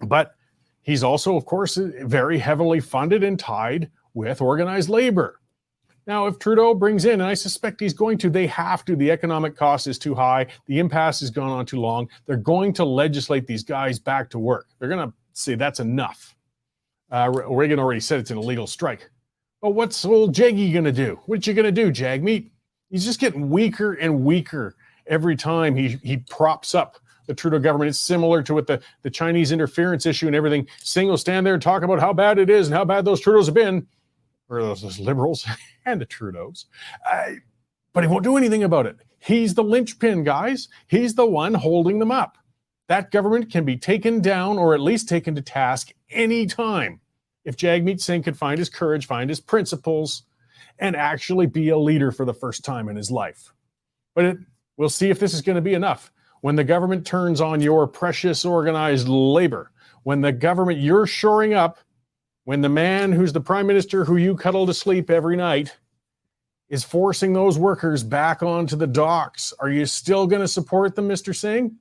But he's also, of course, very heavily funded and tied with organized labor. Now, if Trudeau brings in, and I suspect he's going to, they have to. The economic cost is too high. The impasse has gone on too long. They're going to legislate these guys back to work. They're going to say that's enough. Reagan already said it's an illegal strike. But what's old Jaggy going to do? What you going to do, Jagmeet? He's just getting weaker and weaker every time he props up the Trudeau government. It's similar to with the Chinese interference issue and everything. Singh will stand there and talk about how bad it is and how bad those Trudeaus have been, or those liberals and the Trudeaus. But he won't do anything about it. He's the linchpin, guys. He's the one holding them up. That government can be taken down or at least taken to task anytime if Jagmeet Singh could find his courage, find his principles, and actually be a leader for the first time in his life. But we'll see if this is going to be enough. When the government turns on your precious organized labor, when the government you're shoring up, when the man who's the prime minister who you cuddle to sleep every night is forcing those workers back onto the docks, are you still going to support them, Mr. Singh?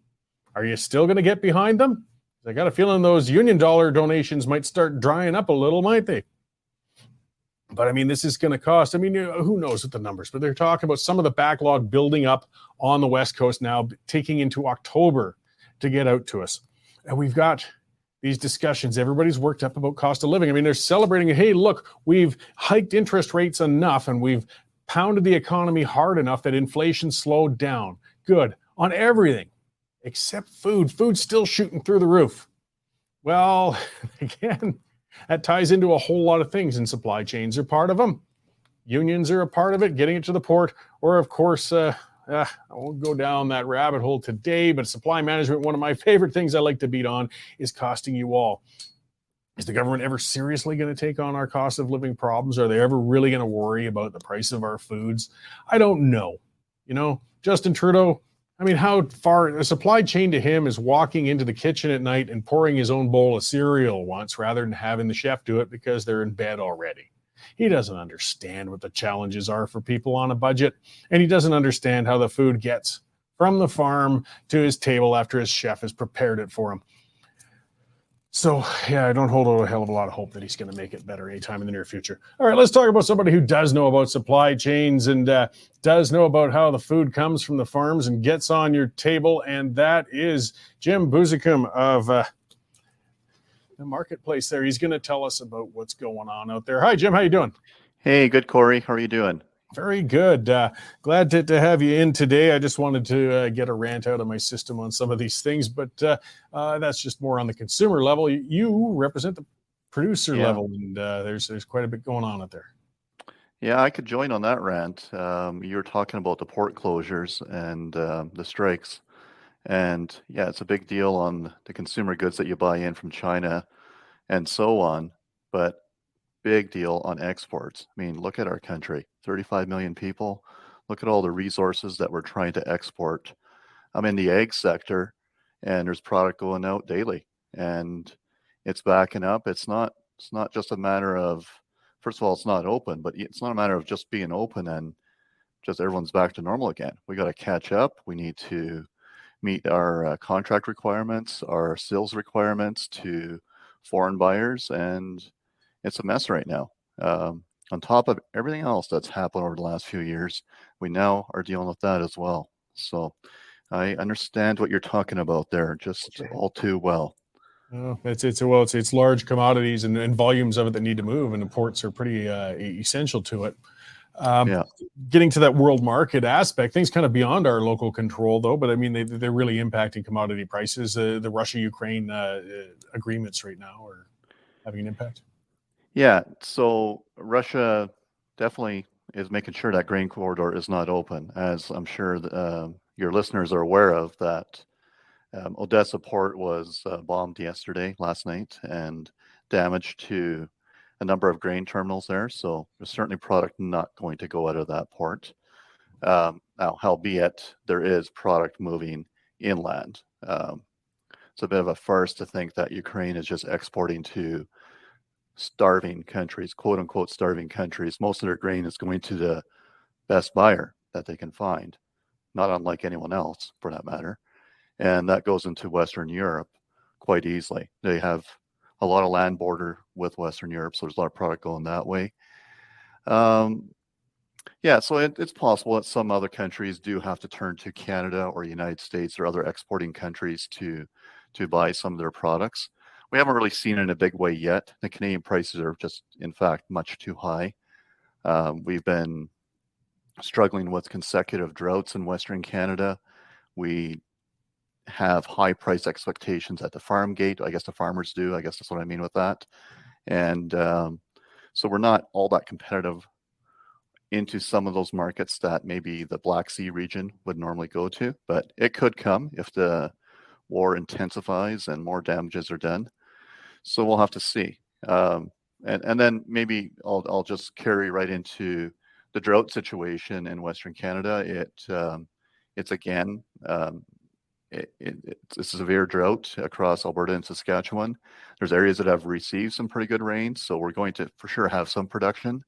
Are you still going to get behind them? I got a feeling those union dollar donations might start drying up a little, might they? But I mean, this is going to cost, I mean, who knows what the numbers, but they're talking about some of the backlog building up on the West Coast now, taking into October to get out to us. And we've got these discussions. Everybody's worked up about cost of living. I mean, they're celebrating, hey, look, we've hiked interest rates enough and we've pounded the economy hard enough that inflation slowed down. Good. On everything except food. Food's still shooting through the roof. Well, again, that ties into a whole lot of things, and supply chains are part of them. Unions are a part of it, getting it to the port, or of course, I won't go down that rabbit hole today, but supply management, one of my favorite things I like to beat on, is costing you all. Is the government ever seriously going to take on our cost of living problems? Are they ever really going to worry about the price of our foods? I don't know. You know, Justin Trudeau, I mean, how far a supply chain to him is walking into the kitchen at night and pouring his own bowl of cereal once rather than having the chef do it because they're in bed already. He doesn't understand what the challenges are for people on a budget, and he doesn't understand how the food gets from the farm to his table after his chef has prepared it for him. So, yeah, I don't hold a hell of a lot of hope that he's going to make it better anytime in the near future. All right, let's talk about somebody who does know about supply chains and does know about how the food comes from the farms and gets on your table, and that is Jim Buzicum of the marketplace there. He's going to tell us about what's going on out there. Hi, Jim. How you doing? Hey, good, Cory. How are you doing? Very good. Glad to have you in today. I just wanted to get a rant out of my system on some of these things, but that's just more on the consumer level. You represent the producer level, and there's quite a bit going on out there. Yeah, I could join on that rant. You were talking about the port closures and the strikes. And yeah, it's a big deal on the consumer goods that you buy in from China and so on. But big deal on exports. I mean, look at our country, 35 million people. Look at all the resources that we're trying to export. I'm in the ag sector, and there's product going out daily, and it's backing up. It's not just a matter of, first of all, it's not open, but it's not a matter of just being open and just everyone's back to normal again. We got to catch up. We need to meet our contract requirements, our sales requirements to foreign buyers, and it's a mess right now. On top of everything else that's happened over the last few years, we now are dealing with that as well. So I understand what you're talking about there, just all too well. Oh, it's large commodities and volumes of it that need to move, and the ports are pretty essential to it. Getting to that world market aspect, things kind of beyond our local control, though. But I mean, they're really impacting commodity prices. The Russia-Ukraine agreements right now are having an impact. Yeah, so Russia definitely is making sure that grain corridor is not open, as I'm sure your listeners are aware of that. Odessa port was bombed last night, and damage to a number of grain terminals there. So there's certainly product not going to go out of that port. Now, albeit there is product moving inland. It's a bit of a farce to think that Ukraine is just exporting to starving countries, quote unquote starving countries. Most of their grain is going to the best buyer that they can find, not unlike anyone else for that matter. And that goes into Western Europe quite easily. They have a lot of land border with Western Europe, so there's a lot of product going that way. Yeah, so it's possible that some other countries do have to turn to Canada or United States or other exporting countries to buy some of their products. We haven't really seen it in a big way yet. The Canadian prices are just, in fact, much too high. We've been struggling with consecutive droughts in Western Canada. We have high price expectations at the farm gate. I guess the farmers do. I guess that's what I mean with that. And so we're not all that competitive into some of those markets that maybe the Black Sea region would normally go to. But it could come if the war intensifies and more damages are done. So we'll have to see. And then maybe I'll just carry right into the drought situation in Western Canada. It's again, it's a severe drought across Alberta and Saskatchewan. There's areas that have received some pretty good rain, so we're going to for sure have some production,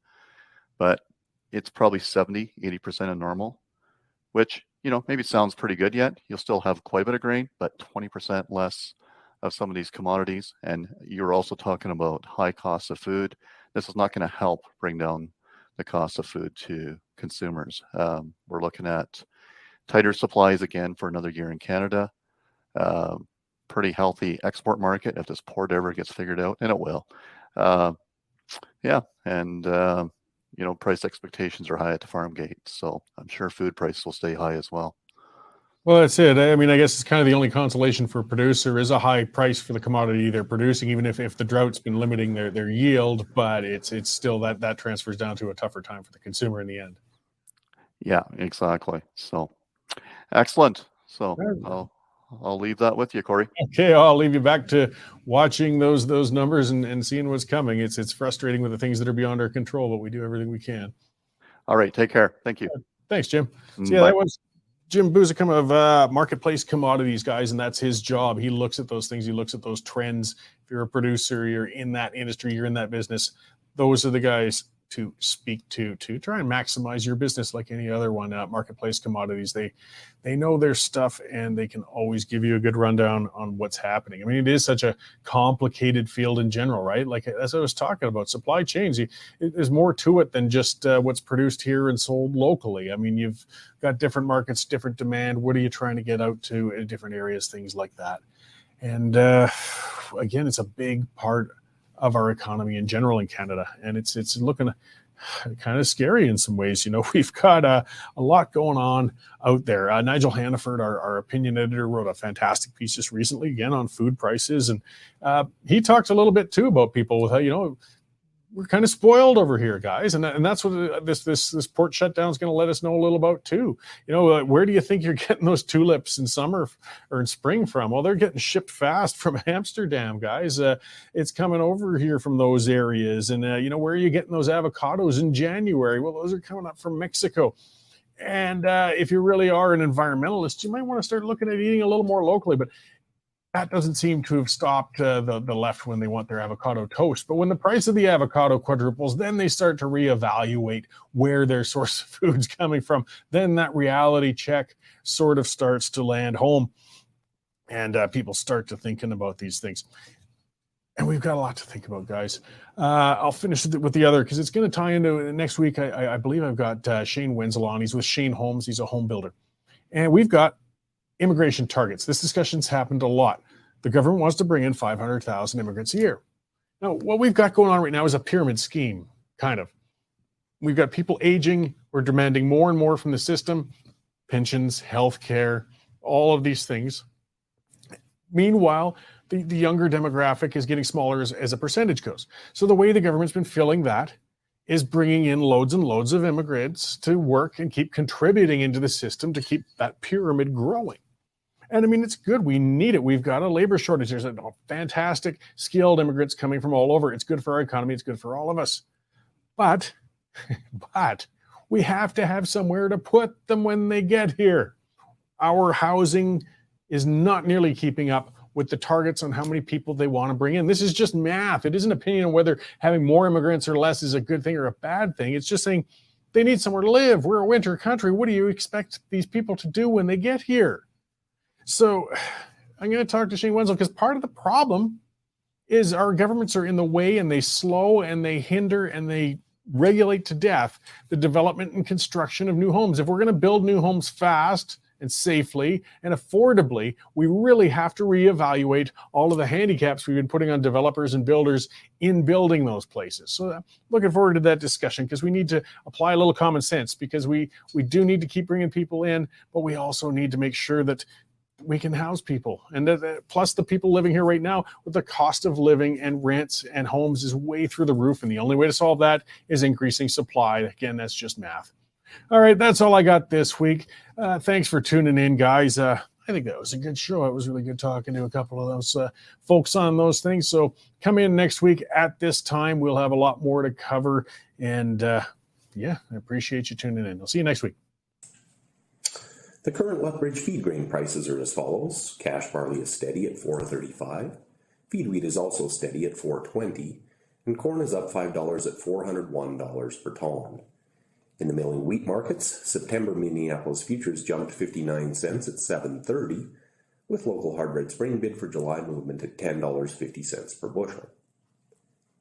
but it's probably 70-80% of normal. which, maybe sounds pretty good yet. You'll still have quite a bit of grain, but 20% less of some of these commodities. And you're also talking about high costs of food. This is not going to help bring down the cost of food to consumers. We're looking at tighter supplies again for another year in Canada. Pretty healthy export market if this port ever gets figured out, and it will. And price expectations are high at the farm gate, so I'm sure food prices will stay high as well. Well, that's it. I mean, I guess it's kind of the only consolation for a producer is a high price for the commodity they're producing, even if the drought's been limiting their yield, but it's still that transfers down to a tougher time for the consumer in the end. Yeah, exactly. So excellent. So I'll leave that with you, Cory. Okay, I'll leave you back to watching those numbers and seeing what's coming. It's frustrating with the things that are beyond our control, but we do everything we can. All right, take care. Thank you. Thanks, Jim. So yeah, that was Jim Bouzicum of Marketplace Commodities, guys, and that's his job. He looks at those things. He looks at those trends. If you're a producer, you're in that industry, you're in that business, those are the guys to speak to try and maximize your business like any other one. Marketplace Commodities, they know their stuff, and they can always give you a good rundown on what's happening. I mean, it is such a complicated field in general, right? Like, as I was talking about, supply chains, there's more to it than just what's produced here and sold locally. I mean, you've got different markets, different demand. What are you trying to get out to in different areas, things like that. And again, it's a big part of our economy in general in Canada, and it's looking kind of scary in some ways. We've got a lot going on out there. Nigel Hannaford, our opinion editor, wrote a fantastic piece just recently, again, on food prices, and he talked a little bit too about people with how we're kind of spoiled over here, guys, and that's what this port shutdown is going to let us know a little about too. Where do you think you're getting those tulips in summer or in spring from? Well, they're getting shipped fast from Amsterdam, guys. It's coming over here from those areas, and where are you getting those avocados in January? Well, those are coming up from Mexico. And if you really are an environmentalist, you might want to start looking at eating a little more locally, but that doesn't seem to have stopped the left when they want their avocado toast. But when the price of the avocado quadruples, then they start to reevaluate where their source of food's coming from. Then that reality check sort of starts to land home, and people start to thinking about these things. And we've got a lot to think about, guys. I'll finish with the other, because it's going to tie into next week. I believe I've got Shane Wenzel on. He's with Shane Homes. He's a home builder. And we've got immigration targets. This discussion's happened a lot. The government wants to bring in 500,000 immigrants a year. Now, what we've got going on right now is a pyramid scheme, kind of. We've got people aging. We're demanding more and more from the system, pensions, healthcare, all of these things. Meanwhile, the younger demographic is getting smaller as a percentage goes. So the way the government's been filling that is bringing in loads and loads of immigrants to work and keep contributing into the system to keep that pyramid growing. And I mean, it's good. We need it. We've got a labor shortage. There's fantastic skilled immigrants coming from all over. It's good for our economy. It's good for all of us. But we have to have somewhere to put them when they get here. Our housing is not nearly keeping up with the targets on how many people they want to bring in. This is just math. It isn't an opinion on whether having more immigrants or less is a good thing or a bad thing. It's just saying they need somewhere to live. We're a winter country. What do you expect these people to do when they get here? So I'm going to talk to Shane Wenzel, because part of the problem is our governments are in the way, and they slow and they hinder and they regulate to death the development and construction of new homes. If we're going to build new homes fast and safely and affordably, we really have to reevaluate all of the handicaps we've been putting on developers and builders in building those places. So looking forward to that discussion, because we need to apply a little common sense, because we do need to keep bringing people in, but we also need to make sure that we can house people. And plus the people living here right now, with the cost of living and rents and homes is way through the roof. And the only way to solve that is increasing supply. Again, that's just math. All right, that's all I got this week. Thanks for tuning in, guys. I think that was a good show. It was really good talking to a couple of those folks on those things. So come in next week at this time. We'll have a lot more to cover. And I appreciate you tuning in. I'll see you next week. The current Lethbridge feed grain prices are as follows. Cash barley is steady at $4.35. Feed wheat is also steady at $4.20. And corn is up $5 at $401 per ton. In the milling wheat markets, September Minneapolis futures jumped 59 cents at $7.30, with local hard red spring bid for July movement at $10.50 per bushel.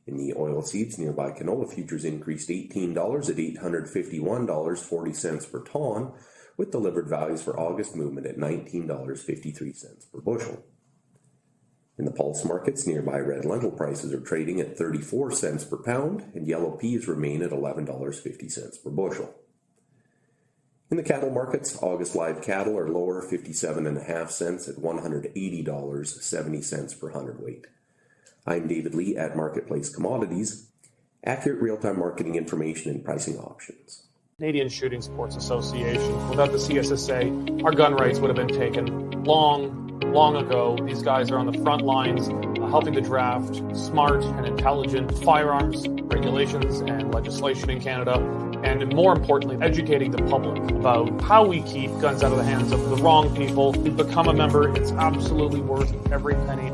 In the oilseeds, nearby canola futures increased $18 at $851.40 per ton, with delivered values for August movement at $19.53 per bushel. In the pulse markets, nearby red lentil prices are trading at 34 cents per pound, and yellow peas remain at $11.50 per bushel. In the cattle markets, August live cattle are lower 57.5 cents at $180.70 per hundredweight. I'm David Lee at Marketplace Commodities, accurate real-time marketing information and pricing options. Canadian Shooting Sports Association. Without the CSSA, our gun rights would have been taken long ago. These guys are on the front lines helping to draft smart and intelligent firearms regulations and legislation in Canada, and more importantly, educating the public about how we keep guns out of the hands of the wrong people. We've become a member. It's absolutely worth every penny.